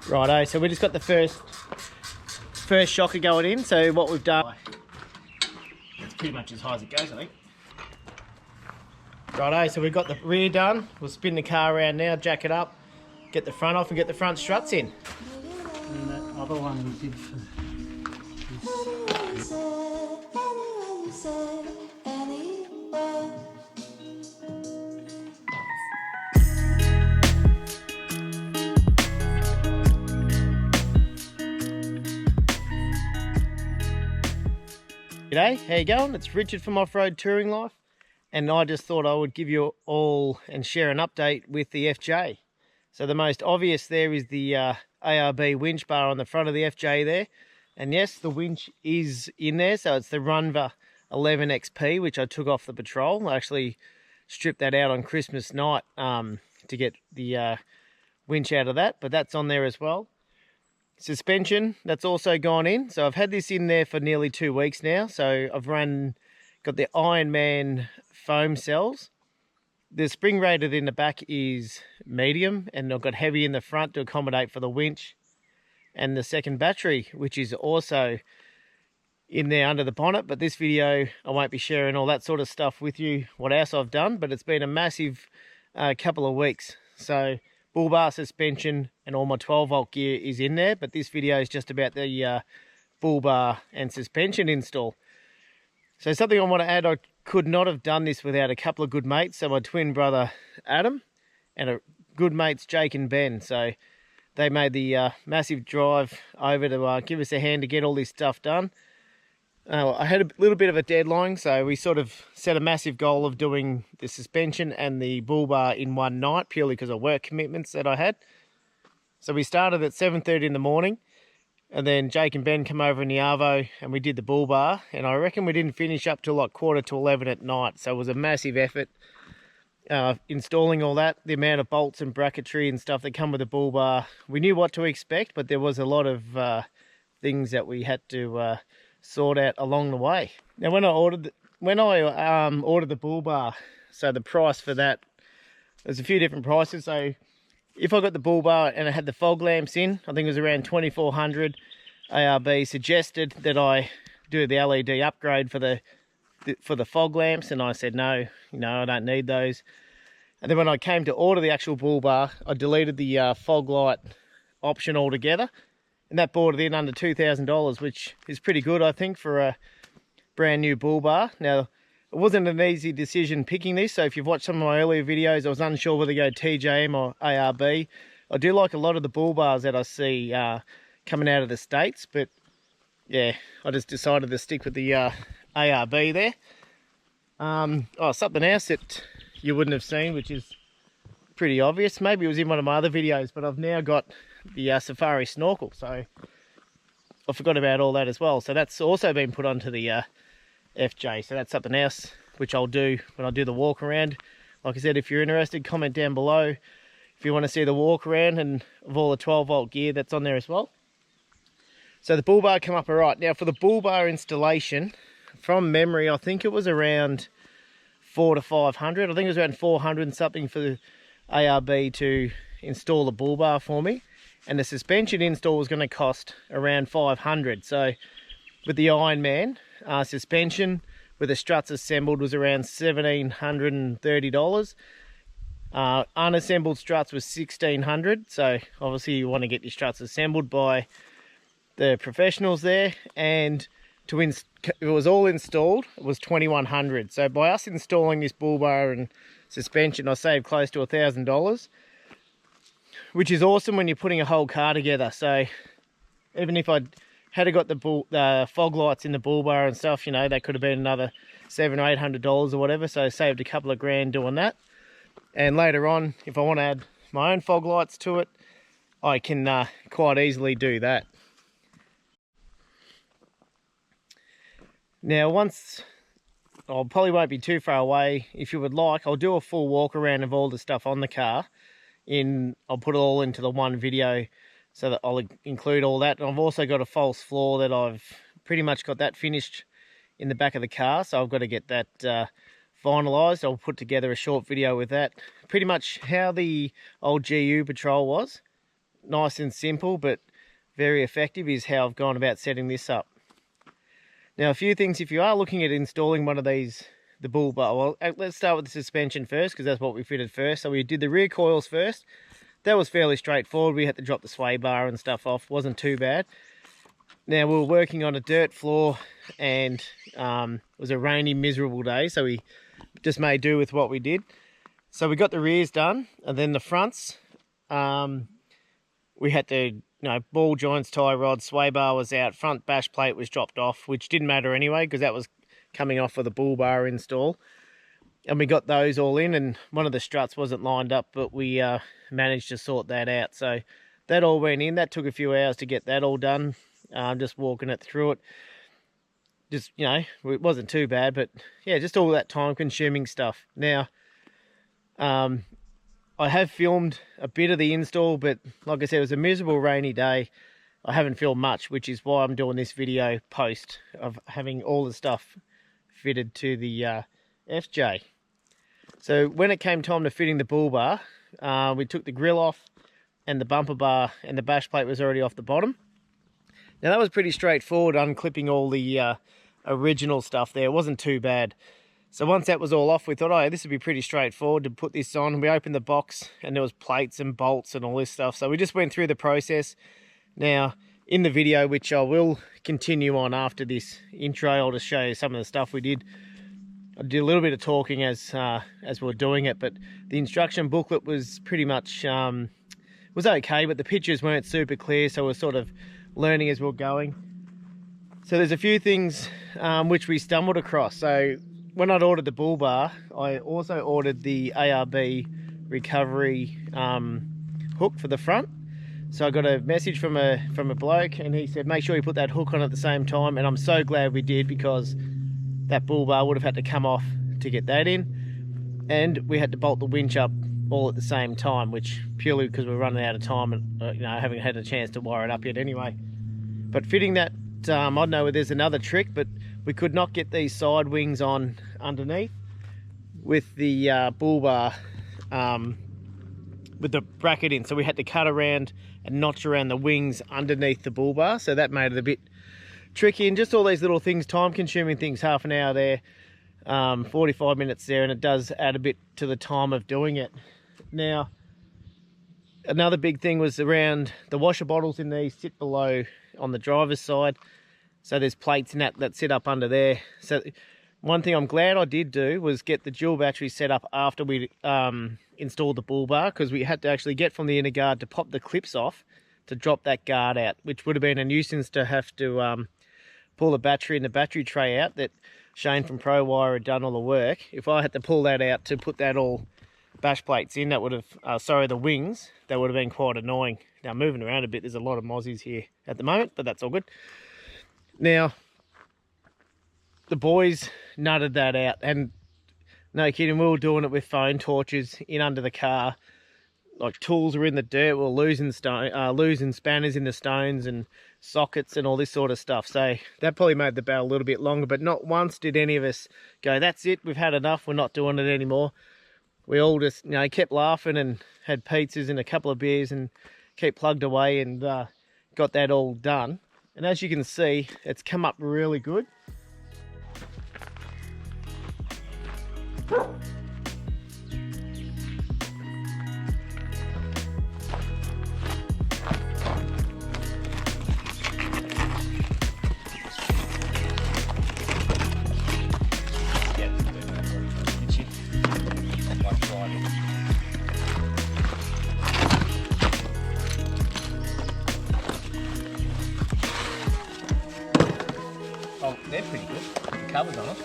Righto, so we just got the first shocker going in. So what we've done, it's pretty much as high as it goes, I think. Righto, so we've got the rear done. We'll spin the car around now, jack it up, get the front off and get the front struts in. And that other one we did for G'day, how you going? It's Richard from Offroad Touring Life, and I just thought I would give you all and share an update with the FJ. So the most obvious there is the ARB winch bar on the front of the FJ there. And yes, the winch is in there, so it's the Runva 11XP, which I took off the patrol. I actually stripped that out on Christmas night to get the winch out of that, but that's on there as well. Suspension, that's also gone in. So I've had this in there for nearly 2 weeks now. So I've got the Ironman Foam cells. The spring rated in the back is medium, and I've got heavy in the front to accommodate for the winch. And the second battery, which is also in there under the bonnet. But this video, I won't be sharing all that sort of stuff with you, what else I've done, but it's been a massive couple of weeks. So Bullbar suspension and all my 12-volt gear is in there, but this video is just about the Bullbar and suspension install. So something I want to add, I could not have done this without a couple of good mates. So my twin brother Adam and a good mates Jake and Ben. So they made the massive drive over to give us a hand to get all this stuff done. I had a little bit of a deadline, so we sort of set a massive goal of doing the suspension and the Bullbar in one night, purely because of work commitments that I had. So we started at 7:30 in the morning, and then Jake and Ben come over in the Arvo and we did the Bullbar, and I reckon we didn't finish up till like 11:15 at night. So it was a massive effort installing all that, the amount of bolts and bracketry and stuff that come with the Bullbar. We knew what to expect, but there was a lot of things that we had to sort out along the way. Now when I ordered the Bullbar, so the price for that, there's a few different prices. So if I got the Bullbar and it had the fog lamps in, I think it was around 2,400. ARB suggested that I do the LED upgrade for the fog lamps, and I said no, I don't need those. And then when I came to order the actual Bullbar, I deleted the fog light option altogether, and that brought it in under $2,000, which is pretty good, I think, for a brand new Bullbar. Now, it wasn't an easy decision picking this, so if you've watched some of my earlier videos, I was unsure whether to go TJM or ARB. I do like a lot of the Bullbars that I see coming out of the States, but yeah, I just decided to stick with the ARB there. Something else that you wouldn't have seen, which is pretty obvious. Maybe it was in one of my other videos, but I've now got the Safari snorkel, so I forgot about all that as well. So that's also been put onto the FJ. So that's something else which I'll do when I do the walk around. Like I said, if you're interested, comment down below if you want to see the walk around and of all the 12-volt gear that's on there as well. So the Bullbar come up all right. Now for the Bullbar installation, from memory, I think it was around 400 to 500. I think it was around 400 and something for the ARB to install the Bullbar for me. And the suspension install was going to cost around 500. So with the Ironman suspension with the struts assembled was around $1,730. Unassembled struts was $1,600. So obviously you want to get your struts assembled by the professionals there, and it was all installed, it was $2,100. So by us installing this Bullbar and suspension, I saved close to $1,000, which is awesome when you're putting a whole car together. So even if I had got the fog lights in the Bullbar and stuff, that could have been another $700 or $800 or whatever. So I saved a couple of grand doing that. And later on, if I want to add my own fog lights to it, I can quite easily do that. Now I probably won't be too far away. If you would like, I'll do a full walk around of all the stuff on the car. I'll put it all into the one video so that I'll include all that. And I've also got a false floor that I've pretty much got that finished in the back of the car. So I've got to get that finalised. I'll put together a short video with that. Pretty much how the old GU patrol was. nice and simple, but very effective, is how I've gone about setting this up. Now, a few things, if you are looking at installing one of these, the Bullbar, well, let's start with the suspension first, because that's what we fitted first. So we did the rear coils first. That was fairly straightforward. We had to drop the sway bar and stuff off. Wasn't too bad. Now, we were working on a dirt floor, and it was a rainy, miserable day, so we just made do with what we did. So we got the rears done, and then the fronts, we had to, ball joints, tie rods, sway bar was out, front bash plate was dropped off, which didn't matter anyway, because that was coming off for the Bullbar install. And we got those all in, and one of the struts wasn't lined up, but we managed to sort that out. So that all went in. That took a few hours to get that all done. Just walking it through it. Just, it wasn't too bad, but yeah, just all that time-consuming stuff. Now, I have filmed a bit of the install, but like I said, it was a miserable rainy day. I haven't filmed much, which is why I'm doing this video post of having all the stuff fitted to the FJ. So when it came time to fitting the Bullbar, we took the grill off, and the bumper bar and the bash plate was already off the bottom. Now that was pretty straightforward, unclipping all the original stuff there. It wasn't too bad. So once that was all off, we thought, oh, this would be pretty straightforward to put this on. We opened the box, and there was plates and bolts and all this stuff. So we just went through the process. Now, in the video, which I will continue on after this intro, I'll just show you some of the stuff we did. I did a little bit of talking as we were doing it, but the instruction booklet was pretty much was okay, but the pictures weren't super clear, so we're sort of learning as we're going. So there's a few things which we stumbled across. So when I'd ordered the Bullbar, I also ordered the ARB recovery hook for the front. So I got a message from a bloke, and he said, make sure you put that hook on at the same time. And I'm so glad we did, because that Bullbar would have had to come off to get that in. And we had to bolt the winch up all at the same time, which purely because we're running out of time and I haven't had a chance to wire it up yet anyway. But fitting that, I don't know if there's another trick, but we could not get these side wings on underneath with the Bullbar with the bracket in. So we had to cut around and notch around the wings underneath the Bullbar. So that made it a bit tricky, and just all these little things, time consuming things, half an hour there, 45 minutes there, and it does add a bit to the time of doing it. Now, another big thing was around the washer bottles in these sit below on the driver's side. So there's plates and that sit up under there. So one thing I'm glad I did do was get the dual battery set up after we installed the Bullbar, because we had to actually get from the inner guard to pop the clips off to drop that guard out, which would have been a nuisance to have to pull the battery and the battery tray out that Shane from ProWire had done all the work. If I had to pull that out to put that all bash plates in, that would have, the wings, that would have been quite annoying. Now, moving around a bit, there's a lot of mozzies here at the moment, but that's all good. Now, the boys nutted that out, and no kidding, we were doing it with phone torches in under the car. Like, tools were in the dirt, we were losing spanners in the stones and sockets and all this sort of stuff. So that probably made the battle a little bit longer, but not once did any of us go, that's it, we've had enough, we're not doing it anymore. We all just, kept laughing and had pizzas and a couple of beers and kept plugged away and got that all done. And as you can see, it's come up really good. Oh, they're pretty good. The covers on it.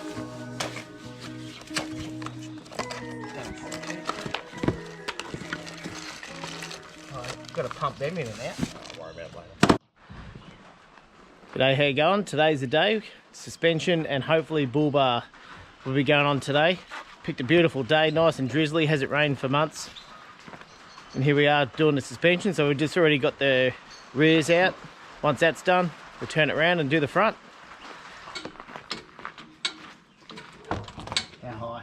Got to pump them in and out. I'll worry about it later. G'day, how you going? Today's the day. Suspension and hopefully Bullbar will be going on today. Picked a beautiful day, nice and drizzly. Hasn't rained for months. And here we are doing the suspension. So we've just already got the rears out. Once that's done, we'll turn it around and do the front. How high?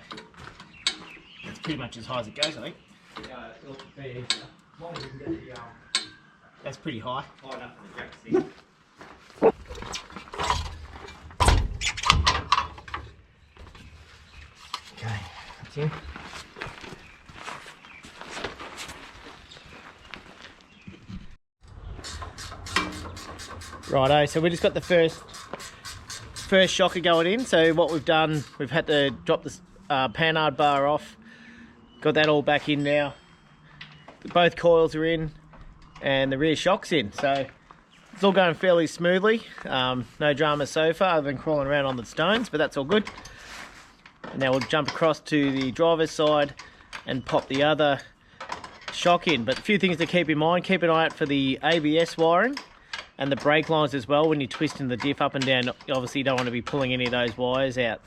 It's pretty much as high as it goes, I think. It'll be as long as you can get That's pretty high. High enough for the jack to see. Okay, that's in. Righto, so we just got the first shocker going in. So what we've done, we've had to drop the panhard bar off. Got that all back in now. Both coils are in and the rear shock's in. So it's all going fairly smoothly. No drama so far. I've been crawling around on the stones, but that's all good. And now we'll jump across to the driver's side and pop the other shock in. But a few things to keep in mind. Keep an eye out for the ABS wiring and the brake lines as well. When you're twisting the diff up and down, obviously you don't want to be pulling any of those wires out.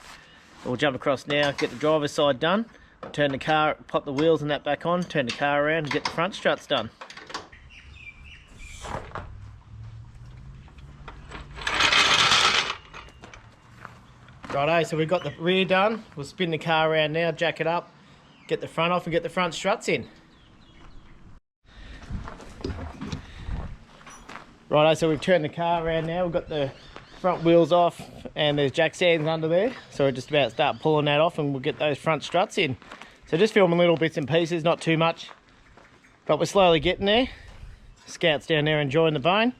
We'll jump across now, get the driver's side done, turn the car, pop the wheels and that back on, turn the car around and get the front struts done. Righto, so we've got the rear done. We'll spin the car around now, jack it up, get the front off and get the front struts in. Righto, so we've turned the car around now. We've got the front wheels off and there's jack stands under there. So we're just about to start pulling that off and we'll get those front struts in. So just filming little bits and pieces, not too much. But we're slowly getting there. Scout's down there enjoying the bone.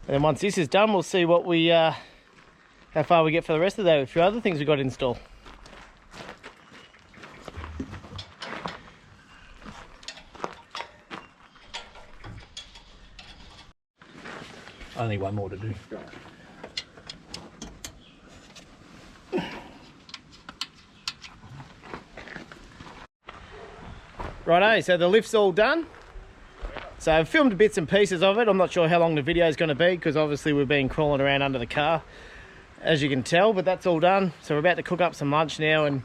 And then once this is done, we'll see what we, how far we get for the rest of the day with a few other things we've got to install. Only one more to do. Righto, so the lift's all done. So I've filmed bits and pieces of it. I'm not sure how long the video is going to be because obviously we've been crawling around under the car, as you can tell, but that's all done. So we're about to cook up some lunch now and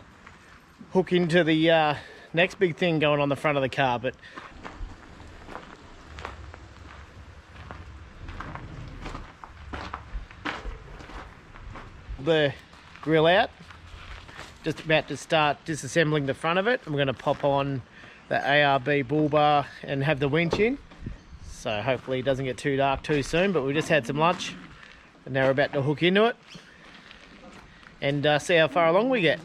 hook into the next big thing going on the front of the car. But the grill out, just about to start disassembling the front of it. I'm going to pop on the ARB Bullbar and have the winch in, so hopefully it doesn't get too dark too soon. But we just had some lunch and now we're about to hook into it and see how far along we get.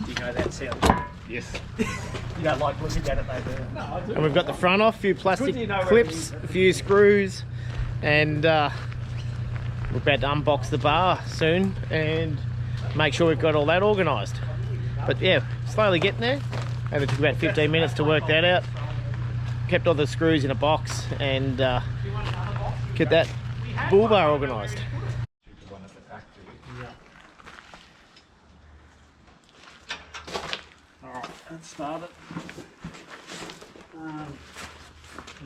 You know that sound? Yes. You don't like looking at it, though, do you? No, I do. And we've got the front off, a few plastic you know where clips, it is. a few screws, and we're about to unbox the bar soon and make sure we've got all that organised. But yeah, slowly getting there. And it took about 15 minutes to work that out. Kept all the screws in a box and get that bull bar organised. Alright, let's start it.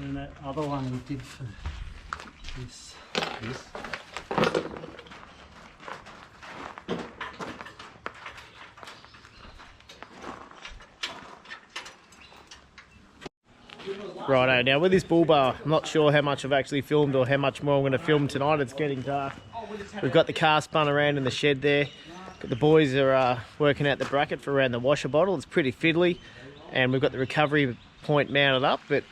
And that other one we did for this. Righto, now with this bull bar, I'm not sure how much I've actually filmed or how much more I'm going to film tonight. It's getting dark. We've got the car spun around in the shed there. The boys are working out the bracket for around the washer bottle. It's pretty fiddly, and we've got the recovery point mounted up. But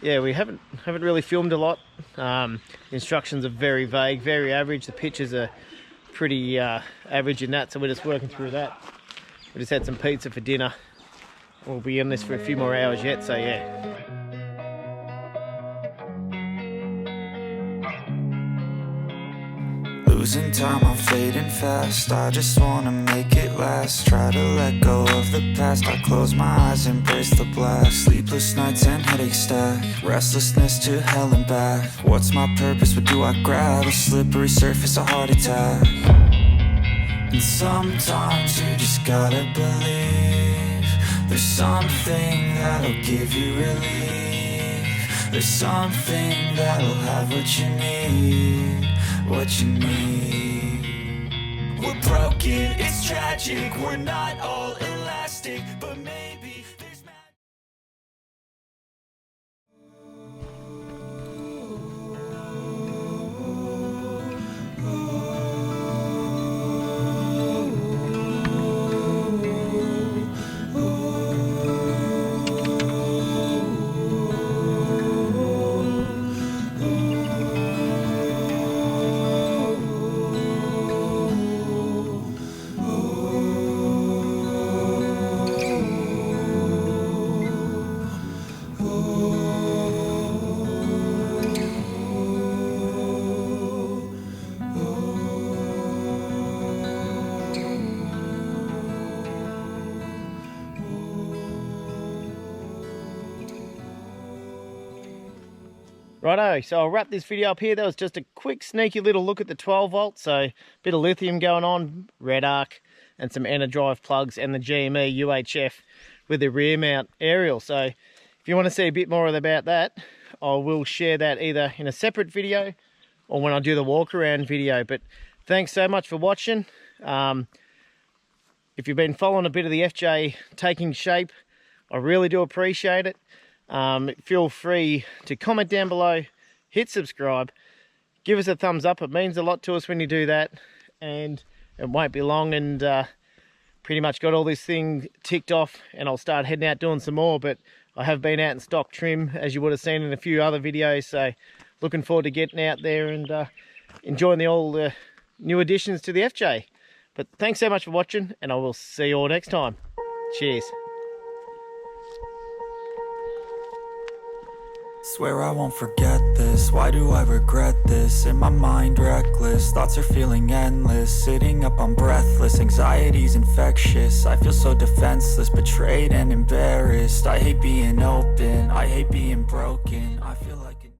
yeah, we haven't really filmed a lot. The instructions are very vague, very average. The pictures are pretty average in that, so we're just working through that. We just had some pizza for dinner. We'll be in this for a few more hours yet, so yeah. Losing time, I'm fading fast. I just wanna make it last. Try to let go of the past. I close my eyes, embrace the blast. Sleepless nights and headaches stack. Restlessness to hell and back. What's my purpose? What do I grab? A slippery surface, a heart attack. And sometimes you just gotta believe there's something that'll give you relief. There's something that'll have what you need. What you need. We're broken, it's tragic. We're not all elastic, but maybe there's magic. Righto, so I'll wrap this video up here. That was just a quick sneaky little look at the 12 volt. So a bit of lithium going on, red arc, and some Enerdrive plugs, and the GME UHF with the rear mount aerial. So if you want to see a bit more about that, I will share that either in a separate video or when I do the walk around video. But thanks so much for watching. If you've been following a bit of the FJ taking shape, I really do appreciate it. Feel free to comment down below, hit subscribe, give us a thumbs up. It means a lot to us when you do that, and it won't be long, and pretty much got all this thing ticked off, and I'll start heading out doing some more. But I have been out in stock trim, as you would have seen in a few other videos, so looking forward to getting out there and enjoying all the new additions to the FJ. But thanks so much for watching, and I will see you all next time. Cheers. Swear I won't forget this, why do I regret this? In my mind reckless, thoughts are feeling endless. Sitting up, I'm breathless, anxiety's infectious. I feel so defenseless, betrayed and embarrassed. I hate being open, I hate being broken.